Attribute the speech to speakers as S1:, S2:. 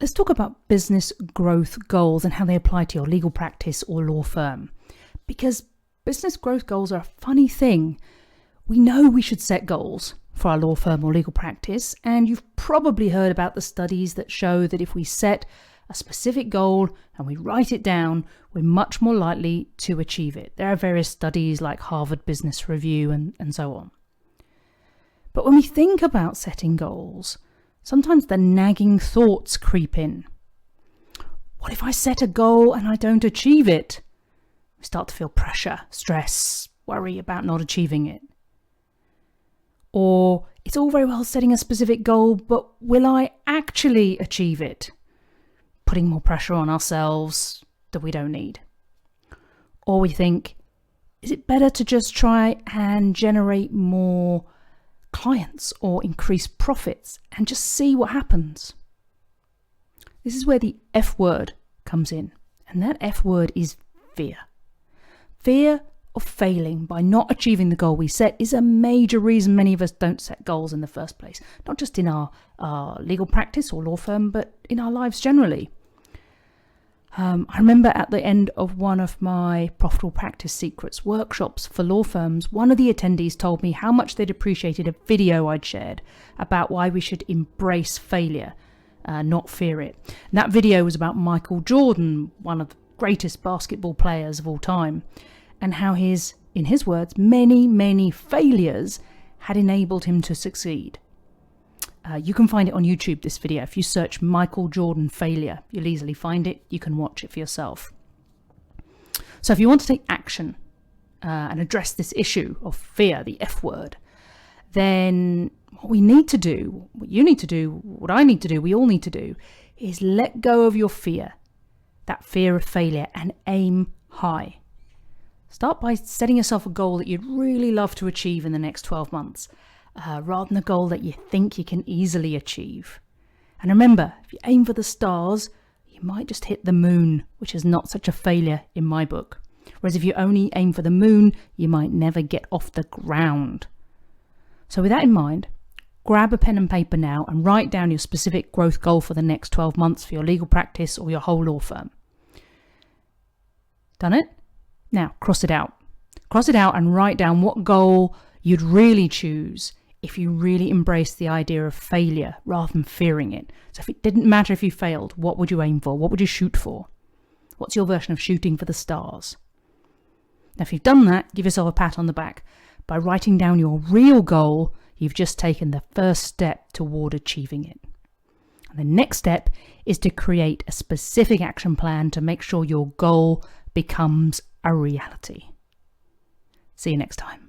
S1: Let's talk about business growth goals and how they apply to your legal practice or law firm. Because business growth goals are a funny thing. We know we should set goals for our law firm or legal practice, and you've probably heard about the studies that show that if we set a specific goal and we write it down, we're much more likely to achieve it. There are various studies like Harvard Business Review and so on. But when we think about setting goals, sometimes the nagging thoughts creep in. What if I set a goal and I don't achieve it? We start to feel pressure, stress, worry about not achieving it. Or it's all very well setting a specific goal, but will I actually achieve it? Putting more pressure on ourselves that we don't need. Or we think, is it better to just try and generate more clients or increase profits and just see what happens? This is where the F word comes in, and that F word is fear. Fear of failing by not achieving the goal we set is a major reason many of us don't set goals in the first place, not just in our legal practice or law firm, but in our lives generally. I remember at the end of one of my Profitable Practice Secrets workshops for law firms, one of the attendees told me how much they'd appreciated a video I'd shared about why we should embrace failure, not fear it. And that video was about Michael Jordan, one of the greatest basketball players of all time, and how in his words, many failures had enabled him to succeed. You can find it on YouTube, this video. If you search Michael Jordan failure, you'll easily find it. You can watch it for yourself. So if you want to take action and address this issue of fear, the F word, then what we need to do, what you need to do, what I need to do, we all need to do, is let go of your fear, that fear of failure, and aim high. Start by setting yourself a goal that you'd really love to achieve in the next 12 months. Rather than a goal that you think you can easily achieve. And remember, if you aim for the stars, you might just hit the moon, which is not such a failure in my book. Whereas if you only aim for the moon, you might never get off the ground. So with that in mind, grab a pen and paper now and write down your specific growth goal for the next 12 months for your legal practice or your whole law firm. Done it? Now cross it out. Cross it out and write down what goal you'd really choose if you really embrace the idea of failure rather than fearing it. So if it didn't matter if you failed, what would you aim for? What would you shoot for? What's your version of shooting for the stars? Now, if you've done that, give yourself a pat on the back. By writing down your real goal, you've just taken the first step toward achieving it. And the next step is to create a specific action plan to make sure your goal becomes a reality. See you next time.